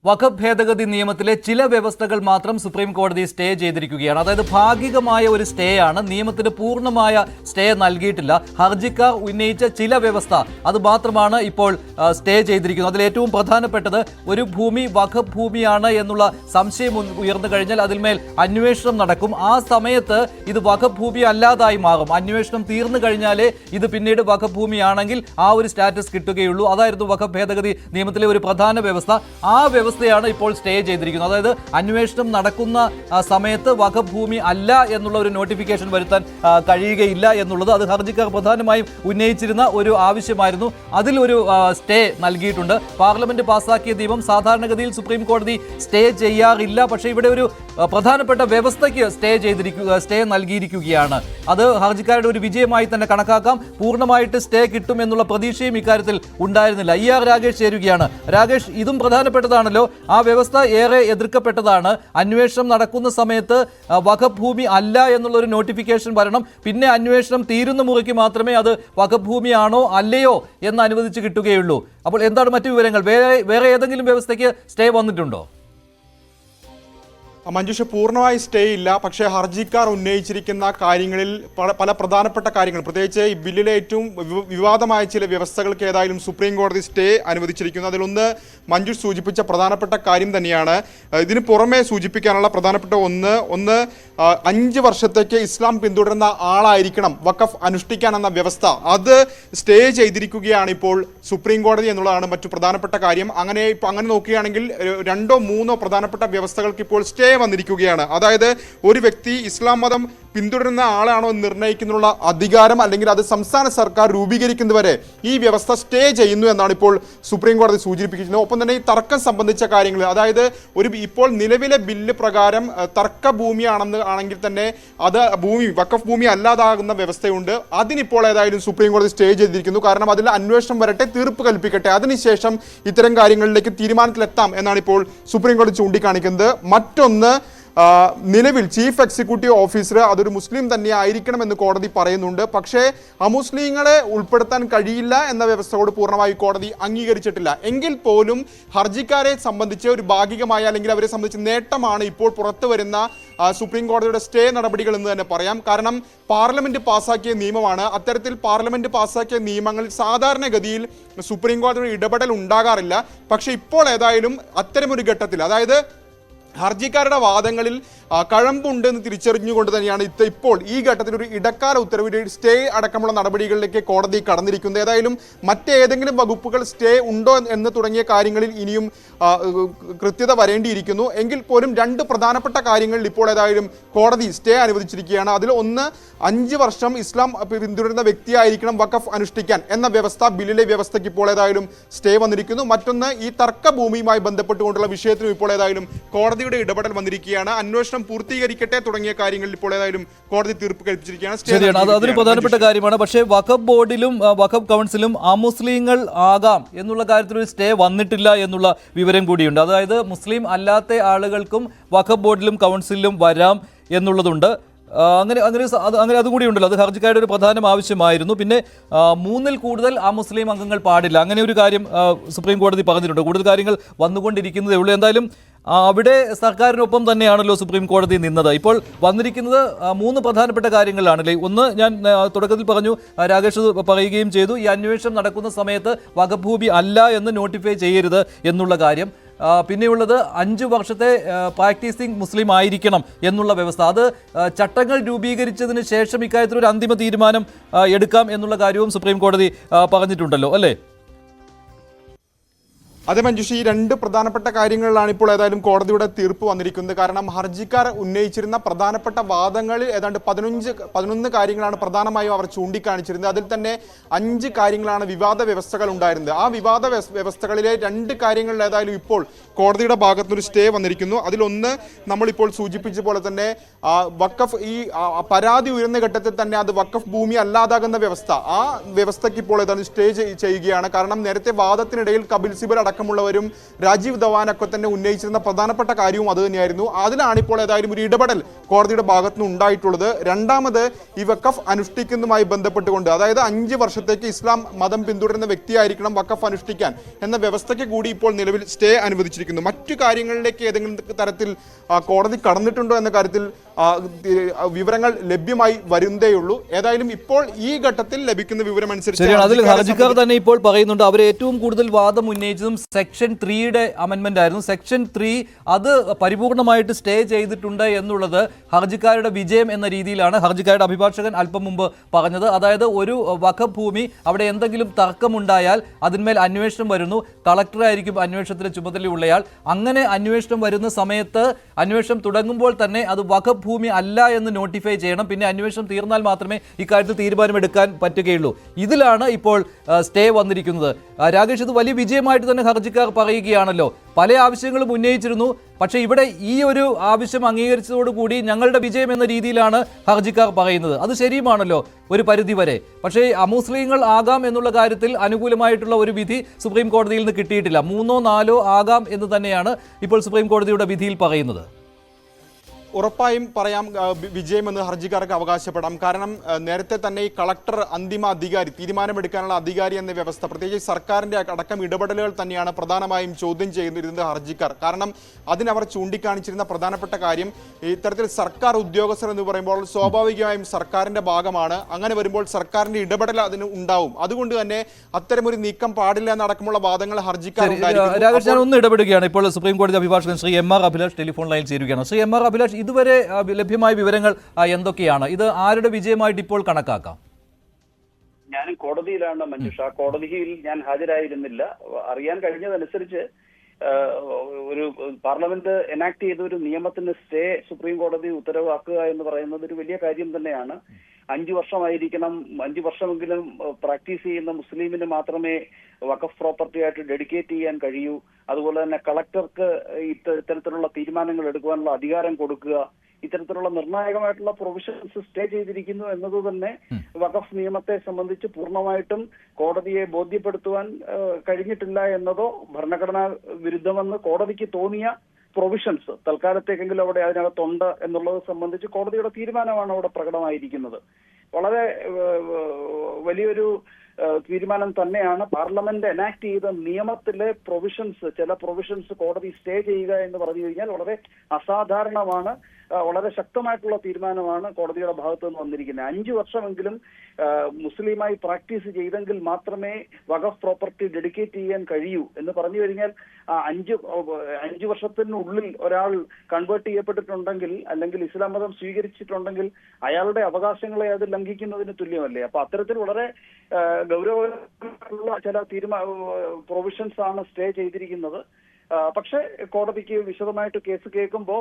വഖഫ് ഭേദഗതി നിയമത്തിലെ ചില വ്യവസ്ഥകൾ മാത്രം സുപ്രീം കോടതി സ്റ്റേ ചെയ്തിരിക്കുകയാണ്. അതായത് ഭാഗികമായ ഒരു സ്റ്റേ ആണ്, നിയമത്തിന് പൂർണ്ണമായ സ്റ്റേ നൽകിയിട്ടില്ല. ഹർജിക്കാർ ഉന്നയിച്ച ചില വ്യവസ്ഥ അത് മാത്രമാണ് ഇപ്പോൾ സ്റ്റേ ചെയ്തിരിക്കുന്നത്. അതിൽ ഏറ്റവും പ്രധാനപ്പെട്ടത് ഒരു ഭൂമി വഖഫ് ഭൂമിയാണ് എന്നുള്ള സംശയം ഉയർന്നു കഴിഞ്ഞാൽ അതിന്മേൽ അന്വേഷണം നടക്കും. ആ സമയത്ത് ഇത് വഖഫ് ഭൂമി അല്ലാതായി മാറും. അന്വേഷണം തീർന്നു കഴിഞ്ഞാലേ ഇത് പിന്നീട് വഖഫ് ഭൂമിയാണെങ്കിൽ ആ ഒരു സ്റ്റാറ്റസ് കിട്ടുകയുള്ളൂ. അതായിരുന്നു വഖഫ് ഭേദഗതി നിയമത്തിലെ ഒരു പ്രധാന വ്യവസ്ഥ. ആ വ്യവസ്ഥയാണ് ഇപ്പോൾ സ്റ്റേ ചെയ്തിരിക്കുന്നത്. അതായത് അന്വേഷണം നടക്കുന്ന സമയത്ത് വഖഫ് ഭൂമി അല്ല എന്നുള്ള ഒരു നോട്ടിഫിക്കേഷൻ വരുത്താൻ കഴിയുകയില്ല എന്നുള്ളത് അത് ഹർജിക്കാർ പ്രധാനമായും ഉന്നയിച്ചിരുന്ന ഒരു ആവശ്യമായിരുന്നു. അതിലൊരു സ്റ്റേ നൽകിയിട്ടുണ്ട്. പാർലമെന്റ് പാസാക്കിയ നിയമം സാധാരണഗതിയിൽ സുപ്രീം കോടതി സ്റ്റേ ചെയ്യാറില്ല. പക്ഷേ ഇവിടെ ഒരു പ്രധാനപ്പെട്ട വ്യവസ്ഥയ്ക്ക് സ്റ്റേ നൽകിയിരിക്കുകയാണ്. അത് ഹർജിക്കാരുടെ ഒരു വിജയമായി തന്നെ കണക്കാക്കാം. പൂർണ്ണമായിട്ട് സ്റ്റേ കിട്ടും എന്നുള്ള പ്രതീക്ഷയും ഇക്കാര്യത്തിൽ ഉണ്ടായിരുന്നില്ല. ER രാഗേഷ് ചേരുകയാണ്. രാഗേഷ്, ഇതും പ്രധാനപ്പെട്ടതാണല്ലോ. ആ വ്യവസ്ഥ ഏറെ എതിർക്കപ്പെട്ടതാണ്. അന്വേഷണം നടക്കുന്ന സമയത്ത് വഖഫ് ഭൂമി അല്ല എന്നുള്ള ഒരു നോട്ടിഫിക്കേഷൻ വരണം. പിന്നെ അന്വേഷണം തീരുന്ന മുറയ്ക്ക് മാത്രമേ അത് വഖഫ് ഭൂമിയാണോ അല്ലയോ എന്ന് അനുവദിച്ച് കിട്ടുകയുള്ളൂ. അപ്പോൾ എന്താണ് മറ്റു വിവരങ്ങൾ? വേറെ ഏതെങ്കിലും വ്യവസ്ഥയ്ക്ക് സ്റ്റേ വന്നിട്ടുണ്ടോ? മഞ്ജുഷ, പൂർണ്ണമായി സ്റ്റേ ഇല്ല. പക്ഷേ ഹർജിക്കാർ ഉന്നയിച്ചിരിക്കുന്ന കാര്യങ്ങളിൽ പല പ്രധാനപ്പെട്ട കാര്യങ്ങൾ, പ്രത്യേകിച്ച് ഈ ബില്ലിലെ ഏറ്റവും വിവാദമായ ചില വ്യവസ്ഥകൾക്ക് ഏതായാലും സുപ്രീം കോടതി സ്റ്റേ അനുവദിച്ചിരിക്കുന്നു. അതിലൊന്ന് മഞ്ജുഷ് സൂചിപ്പിച്ച പ്രധാനപ്പെട്ട കാര്യം തന്നെയാണ്. ഇതിന് പുറമെ സൂചിപ്പിക്കാനുള്ള പ്രധാനപ്പെട്ട ഒന്ന് 5 വർഷത്തേക്ക് ഇസ്ലാം പിന്തുടരുന്ന ആളായിരിക്കണം വഖഫ് അനുഷ്ഠിക്കാൻ എന്ന വ്യവസ്ഥ. അത് സ്റ്റേ ചെയ്തിരിക്കുകയാണ് ഇപ്പോൾ സുപ്രീം കോടതി എന്നുള്ളതാണ് മറ്റു പ്രധാനപ്പെട്ട കാര്യം. അങ്ങനെ നോക്കുകയാണെങ്കിൽ 2 or 3 പ്രധാനപ്പെട്ട വ്യവസ്ഥകൾക്ക് ഇപ്പോൾ സ്റ്റേ വന്നിരിക്കുകയാണ്. അതായത് ഒരു വ്യക്തി ഇസ്ലാം മതം പിന്തുടരുന്ന ആളാണോ എന്ന് നിർണ്ണയിക്കുന്നതിനുള്ള അധികാരം, അല്ലെങ്കിൽ അത് സംസ്ഥാന സർക്കാർ രൂപീകരിക്കുന്നതുവരെ ഈ വ്യവസ്ഥ സ്റ്റേ ചെയ്യുന്നു എന്നാണ് ഇപ്പോൾ സുപ്രീം കോടതി സൂചിപ്പിക്കുന്നത്. ഒപ്പം തന്നെ ഈ തർക്കം സംബന്ധിച്ച കാര്യങ്ങൾ, അതായത് ഇപ്പോൾ നിലവിലെ ബില്ല് പ്രകാരം തർക്ക ഭൂമിയാണെന്ന് ആണെങ്കിൽ തന്നെ അത് വഖഫ് ഭൂമി അല്ലാതാകുന്ന വ്യവസ്ഥയുണ്ട്. അതിനിപ്പോൾ ഏതായാലും സുപ്രീം കോടതി സ്റ്റേ ചെയ്തിരിക്കുന്നു. കാരണം അതിൽ അന്വേഷണം വരട്ടെ, തീർപ്പ് കൽപ്പിക്കട്ടെ, അതിനുശേഷം ഇത്തരം കാര്യങ്ങളിലേക്ക് തീരുമാനത്തിലെത്താം എന്നാണ് ഇപ്പോൾ സുപ്രീം കോടതി ചൂണ്ടിക്കാണിക്കുന്നത്. മറ്റൊന്ന്, നിലവിൽ ചീഫ് എക്സിക്യൂട്ടീവ് ഓഫീസർ അതൊരു മുസ്ലിം തന്നെ ആയിരിക്കണമെന്ന് കോടതി പറയുന്നുണ്ട്. പക്ഷേ അമുസ്ലിങ്ങളെ ഉൾപ്പെടുത്താൻ കഴിയില്ല എന്ന വ്യവസ്ഥയോട് പൂർണ്ണമായി കോടതി അംഗീകരിച്ചിട്ടില്ല. എങ്കിൽ പോലും ഹർജിക്കാരെ സംബന്ധിച്ച് ഒരു ഭാഗികമായ, അല്ലെങ്കിൽ അവരെ സംബന്ധിച്ച് നേട്ടമാണ് ഇപ്പോൾ പുറത്തു വരുന്ന സുപ്രീം കോടതിയുടെ സ്റ്റേ നടപടികൾ എന്ന് തന്നെ പറയാം. കാരണം പാർലമെന്റ് പാസാക്കിയ നിയമമാണ്. അത്തരത്തിൽ പാർലമെന്റ് പാസാക്കിയ നിയമങ്ങളിൽ സാധാരണഗതിയിൽ സുപ്രീം കോടതിയുടെ ഇടപെടൽ ഉണ്ടാകാറില്ല. പക്ഷേ ഇപ്പോൾ ഏതായാലും അത്തരമൊരു ഘട്ടത്തിൽ, അതായത് ഹർജിക്കാരുടെ വാദങ്ങളിൽ കഴമ്പുണ്ട് എന്ന് തിരിച്ചറിഞ്ഞുകൊണ്ട് തന്നെയാണ് ഇപ്പോൾ ഈ ഘട്ടത്തിൽ ഒരു ഇടക്കാല ഉത്തരവ്, സ്റ്റേ അടക്കമുള്ള നടപടികളിലേക്ക് കോടതി കടന്നിരിക്കുന്നത്. ഏതായാലും മറ്റേതെങ്കിലും വകുപ്പുകൾ സ്റ്റേ ഉണ്ടോ എന്ന് തുടങ്ങിയ കാര്യങ്ങളിൽ ഇനിയും കൃത്യത വരേണ്ടിയിരിക്കുന്നു. എങ്കിൽ പോലും 2 പ്രധാനപ്പെട്ട കാര്യങ്ങളിൽ ഇപ്പോൾ ഏതായാലും കോടതി സ്റ്റേ അനുവദിച്ചിരിക്കുകയാണ്. അതിൽ ഒന്ന്, 5 വർഷം ഇസ്ലാം പിന്തുടരുന്ന വ്യക്തിയായിരിക്കണം വഖഫ് അനുഷ്ഠിക്കാൻ എന്ന വ്യവസ്ഥ, ബില്ലിലെ വ്യവസ്ഥയ്ക്ക് ഇപ്പോൾ ഏതായാലും സ്റ്റേ വന്നിരിക്കുന്നു. മറ്റൊന്ന്, ഈ തർക്ക ഭൂമിയുമായി ബന്ധപ്പെട്ടുകൊണ്ടുള്ള വിഷയത്തിനും ഇപ്പോൾ ഏതായാലും കോടതിയുടെ ഇടപെടൽ വന്നിരിക്കുകയാണ്. അന്വേഷണം പൂർത്തീകരിക്കട്ടെ തുടങ്ങിയ കാര്യങ്ങളിൽ ഇപ്പോൾ ഏതായാലും കോടതി തീർപ്പ് കൽപ്പിച്ചിരിക്കുകയാണ്. ശരിയാണ്, അതൊരു പ്രധാനപ്പെട്ട കാര്യമാണ്. പക്ഷേ വഖഫ് ബോർഡിലും വഖഫ് കൗൺസിലും അമുസ്ലിങ്ങൾ ആകാം എന്നുള്ള കാര്യത്തിൽ ഒരു സ്റ്റേ വന്നിട്ടില്ല എന്നുള്ള വിവരം കൂടിയുണ്ട്. അതായത് മുസ്ലിം അല്ലാത്ത ആളുകൾക്കും വഖഫ് ബോർഡിലും കൗൺസിലിലും വരാം എന്നുള്ളതുണ്ട്. അങ്ങനെ അതുകൂടി ഉണ്ടല്ലോ. അത് ഹർജിക്കാരുടെ ഒരു പ്രധാന ആവശ്യമായിരുന്നു. പിന്നെ 3-ൽ കൂടുതൽ മുസ്ലിം അംഗങ്ങൾ പാടില്ല, അങ്ങനെ ഒരു കാര്യം സുപ്രീം കോടതി പറഞ്ഞിട്ടുണ്ട്. കൂടുതൽ കാര്യങ്ങൾ വന്നുകൊണ്ടിരിക്കുന്നതേ ഉള്ളൂ. എന്തായാലും അവിടെ സർക്കാരിനൊപ്പം തന്നെയാണല്ലോ സുപ്രീം കോടതി നിന്നത്. ഇപ്പോൾ വന്നിരിക്കുന്നത് 3 പ്രധാനപ്പെട്ട കാര്യങ്ങളിലാണല്ലേ. ഒന്ന്, ഞാൻ തുടക്കത്തിൽ പറഞ്ഞു, രാകേഷ് പറയുകയും ചെയ്തു, ഈ അന്വേഷണം നടക്കുന്ന സമയത്ത് വഖഫ് ഭൂമി അല്ല എന്ന് നോട്ടിഫൈ ചെയ്യരുത് എന്നുള്ള കാര്യം. പിന്നെയുള്ളത് 5 വർഷത്തെ പ്രാക്ടീസിങ് മുസ്ലിം ആയിരിക്കണം എന്നുള്ള വ്യവസ്ഥ. അത് ചട്ടങ്ങൾ രൂപീകരിച്ചതിന് ശേഷം ഇക്കാര്യത്തിൽ ഒരു അന്തിമ തീരുമാനം എടുക്കാം എന്നുള്ള കാര്യവും സുപ്രീം കോടതി പറഞ്ഞിട്ടുണ്ടല്ലോ അല്ലേ? അതെ മഞ്ജുഷി, ഈ 2 പ്രധാനപ്പെട്ട കാര്യങ്ങളിലാണ് ഇപ്പോൾ ഏതായാലും കോടതിയുടെ തീർപ്പ് വന്നിരിക്കുന്നത്. കാരണം ഹർജിക്കാർ ഉന്നയിച്ചിരുന്ന പ്രധാനപ്പെട്ട വാദങ്ങളിൽ ഏതാണ്ട് 11 കാര്യങ്ങളാണ് പ്രധാനമായും അവർ ചൂണ്ടിക്കാണിച്ചിരുന്നത്. അതിൽ തന്നെ 5 കാര്യങ്ങളാണ് വിവാദ വ്യവസ്ഥകൾ ഉണ്ടായിരുന്നത്. ആ വിവാദ വ്യവസ്ഥകളിലെ 2 കാര്യങ്ങളിൽ ഏതായാലും ഇപ്പോൾ കോടതിയുടെ ഭാഗത്തുനിന്നൊരു സ്റ്റേ വന്നിരിക്കുന്നു. അതിലൊന്ന്, നമ്മളിപ്പോൾ സൂചിപ്പിച്ച പോലെ തന്നെ വഖഫ്, ഈ പരാതി ഉയർന്ന ഘട്ടത്തിൽ തന്നെ അത് വഖഫ് ഭൂമി അല്ലാതാകുന്ന വ്യവസ്ഥ, ആ വ്യവസ്ഥയ്ക്ക് ഇപ്പോൾ ഏതായാലും സ്റ്റേ ചെയ്യുകയാണ്. കാരണം നേരത്തെ വാദത്തിനിടയിൽ കപിൽ സിബൽ അടക്കമുള്ളവരും രാജീവ് ധവാനൊക്കെ തന്നെ ഉന്നയിച്ചിരുന്ന പ്രധാനപ്പെട്ട കാര്യവും അത് തന്നെയായിരുന്നു. അതിലാണ് ഇപ്പോൾ ഏതായാലും ഒരു ഇടപെടൽ കോടതിയുടെ ഭാഗത്തുനിന്ന് ഉണ്ടായിട്ടുള്ളത്. രണ്ടാമത്, ഈ വഖഫ് അനുഷ്ഠിക്കുന്നതുമായി ബന്ധപ്പെട്ടുകൊണ്ട്, അതായത് 5 വർഷത്തേക്ക് ഇസ്ലാം മതം പിന്തുടരുന്ന വ്യക്തിയായിരിക്കണം വഖഫ് അനുഷ്ഠിക്കാൻ എന്ന വ്യവസ്ഥയ്ക്ക് കൂടി ഇപ്പോൾ നിലവിൽ സ്റ്റേ അനുവദിച്ചിരിക്കുന്നു. മറ്റു മറ്റു കാര്യങ്ങളിലേക്ക് ഏതെങ്കിലും തരത്തിൽ കോടതി കടന്നിട്ടുണ്ടോ എന്ന കാര്യത്തിൽ വിവരങ്ങൾ ലഭ്യമായി വരുന്നതേയുള്ളൂ. ഏതായാലും ഇപ്പോൾ ഈ ഘട്ടത്തിൽ ലഭിക്കുന്ന വിവരം ശരിയാണ്. അതിൽ ഹർജിക്കാർ തന്നെ ഇപ്പോൾ പറയുന്നുണ്ട് അവർ ഏറ്റവും കൂടുതൽ വാദം ഉന്നയിച്ചതും സെക്ഷൻ 3യുടെ അമെന്റ്മെന്റ് ആയിരുന്നു. സെക്ഷൻ 3 അത് പരിപൂർണമായിട്ട് സ്റ്റേ ചെയ്തിട്ടുണ്ട് എന്നുള്ളത് ഹർജിക്കാരുടെ വിജയം എന്ന രീതിയിലാണ് ഹർജിക്കാരുടെ അഭിഭാഷകൻ അല്പം മുമ്പ് പറഞ്ഞത്. അതായത് ഒരു വഖഫ് ഭൂമി അവിടെ എന്തെങ്കിലും തർക്കമുണ്ടായാൽ അതിന്മേൽ അന്വേഷണം വരുന്നു, കളക്ടറായിരിക്കും അന്വേഷണത്തിന് ചുമതലയുള്ളയാൾ. അങ്ങനെ അന്വേഷണം വരുന്ന സമയത്ത് അന്വേഷണം തുടങ്ങുമ്പോൾ തന്നെ അത് വഖഫ് ഭൂമി അല്ല എന്ന് നോട്ടിഫൈ ചെയ്യണം. പിന്നെ അന്വേഷണം തീർന്നാൽ മാത്രമേ ഇക്കാര്യത്തിൽ തീരുമാനമെടുക്കാൻ പറ്റുകയുള്ളൂ. ഇതിലാണ് ഇപ്പോൾ സ്റ്റേ വന്നിരിക്കുന്നത്. രാകേഷ്, ഇത് വലിയ വിജയമായിട്ട് തന്നെ ഹർജിക്കാർ പറയുകയാണല്ലോ. പല ആവശ്യങ്ങളും ഉന്നയിച്ചിരുന്നു, പക്ഷേ ഇവിടെ ഈ ഒരു ആവശ്യം അംഗീകരിച്ചതോടുകൂടി ഞങ്ങളുടെ വിജയം എന്ന രീതിയിലാണ് ഹർജിക്കാർ പറയുന്നത്. അത് ശരിയുമാണല്ലോ ഒരു പരിധി വരെ. പക്ഷേ അമുസ്ലിങ്ങൾ ആകാം എന്നുള്ള കാര്യത്തിൽ അനുകൂലമായിട്ടുള്ള ഒരു വിധി സുപ്രീം കോടതിയിൽ നിന്ന് കിട്ടിയിട്ടില്ല. 3 or 4 ആകാം എന്ന് തന്നെയാണ് ഇപ്പോൾ സുപ്രീം കോടതിയുടെ വിധിയിൽ പറയുന്നത്. ഉറപ്പായും പറയാം വിജയമെന്ന് ഹർജിക്കാർക്ക് അവകാശപ്പെടാം. കാരണം നേരത്തെ തന്നെ ഈ കളക്ടർ അന്തിമ അധികാരി, തീരുമാനമെടുക്കാനുള്ള അധികാരി എന്ന വ്യവസ്ഥ, പ്രത്യേകിച്ച് സർക്കാരിൻ്റെ അടക്കം ഇടപെടലുകൾ തന്നെയാണ് പ്രധാനമായും ചോദ്യം ചെയ്യുന്നിരുന്നത് ഹർജിക്കാർ. കാരണം അതിനവർ ചൂണ്ടിക്കാണിച്ചിരുന്ന പ്രധാനപ്പെട്ട കാര്യം ഇത്തരത്തിൽ സർക്കാർ ഉദ്യോഗസ്ഥർ എന്ന് പറയുമ്പോൾ സ്വാഭാവികമായും സർക്കാരിൻ്റെ ഭാഗമാണ്. അങ്ങനെ വരുമ്പോൾ സർക്കാരിൻ്റെ ഇടപെടൽ അതിന് ഉണ്ടാവും. അതുകൊണ്ട് തന്നെ അത്തരമൊരു നീക്കം പാടില്ല എന്നടക്കമുള്ള വാദങ്ങൾ ഹർജിക്കാർ രാകേഷ്, ഞാൻ ഒന്ന് ഇടപെടുകയാണ്. ഇപ്പോൾ സുപ്രീം കോടതി അഭിഭാഷകൻ ശ്രീ M.R. അഭിലാഷ് ടെലിഫോൺ ലൈനിൽ ചേരുകയാണ്. ശ്രീ M.R. അഭിലാഷ്, ഇതുവരെ ലഭ്യമായ വിവരങ്ങൾ എന്തൊക്കെയാണ്? ഇത് ആരുടെ വിജയമായിട്ട് ഇപ്പോൾ കണക്കാക്കാം? ഞാൻ കോടതിയിലാണ് മഞ്ജുഷ. കോടതിയിൽ ഞാൻ ഹാജരായിരുന്നില്ല. അറിയാൻ കഴിഞ്ഞതനുസരിച്ച് ഒരു പാർലമെന്റ് എനാക്ട് ചെയ്ത ഒരു നിയമത്തിന് സ്റ്റേ സുപ്രീം കോടതി ഉത്തരവാക്കുക എന്ന് പറയുന്നത് ഒരു വലിയ കാര്യം തന്നെയാണ്. 5 വർഷമായിരിക്കണം, 5 വർഷമെങ്കിലും പ്രാക്ടീസ് ചെയ്യുന്ന മുസ്ലിമിന് മാത്രമേ വഖഫ് പ്രോപ്പർട്ടി ആയിട്ട് ഡെഡിക്കേറ്റ് ചെയ്യാൻ കഴിയൂ. അതുപോലെ തന്നെ കളക്ടർക്ക് ഇത്തരത്തിലുള്ള തീരുമാനങ്ങൾ എടുക്കുവാനുള്ള അധികാരം കൊടുക്കുക, ഇത്തരത്തിലുള്ള നിർണായകമായിട്ടുള്ള പ്രൊവിഷൻസ് സ്റ്റേ ചെയ്തിരിക്കുന്നു എന്നത് തന്നെ വഖഫ് നിയമത്തെ സംബന്ധിച്ച് പൂർണ്ണമായിട്ടും കോടതിയെ ബോധ്യപ്പെടുത്തുവാൻ കഴിഞ്ഞിട്ടില്ല എന്നതോ ഭരണഘടനാ വിരുദ്ധമെന്ന് കോടതിക്ക് തോന്നിയ പ്രൊവിഷൻസ് തൽക്കാലത്തേക്കെങ്കിലും അവിടെ അതിനകത്തുണ്ട് എന്നുള്ളത് സംബന്ധിച്ച് കോടതിയുടെ തീരുമാനമാണ് അവിടെ പ്രകടമായിരിക്കുന്നത്. വളരെ വലിയൊരു തീരുമാനം തന്നെയാണ്. പാർലമെന്റ് എനാക്ട് ചെയ്ത നിയമത്തിലെ പ്രൊവിഷൻസ്, ചില പ്രൊവിഷൻസ് കോടതി സ്റ്റേ ചെയ്യുക എന്ന് പറഞ്ഞു കഴിഞ്ഞാൽ വളരെ അസാധാരണമാണ്. വളരെ ശക്തമായിട്ടുള്ള തീരുമാനമാണ് കോടതിയുടെ ഭാഗത്തു നിന്ന് വന്നിരിക്കുന്നത്. 5 വർഷമെങ്കിലും മുസ്ലിമായി പ്രാക്ടീസ് ചെയ്തെങ്കിൽ മാത്രമേ വഖഫ് പ്രോപ്പർട്ടി ഡെഡിക്കേറ്റ് ചെയ്യാൻ കഴിയൂ എന്ന് പറഞ്ഞു കഴിഞ്ഞാൽ 5 വർഷത്തിനുള്ളിൽ ഒരാൾ കൺവേർട്ട് ചെയ്യപ്പെട്ടിട്ടുണ്ടെങ്കിൽ അല്ലെങ്കിൽ ഇസ്ലാം മതം സ്വീകരിച്ചിട്ടുണ്ടെങ്കിൽ അയാളുടെ അവകാശങ്ങളെ അത് ലംഘിക്കുന്നതിന് തുല്യമല്ലേ? അപ്പൊ അത്തരത്തിൽ വളരെ ഗൗരവമുള്ള ചില പ്രൊവിഷൻസ് ആണ് സ്റ്റേ ചെയ്തിരിക്കുന്നത്. പക്ഷേ കോടതിക്ക് വിശദമായിട്ട് കേസ് കേൾക്കുമ്പോൾ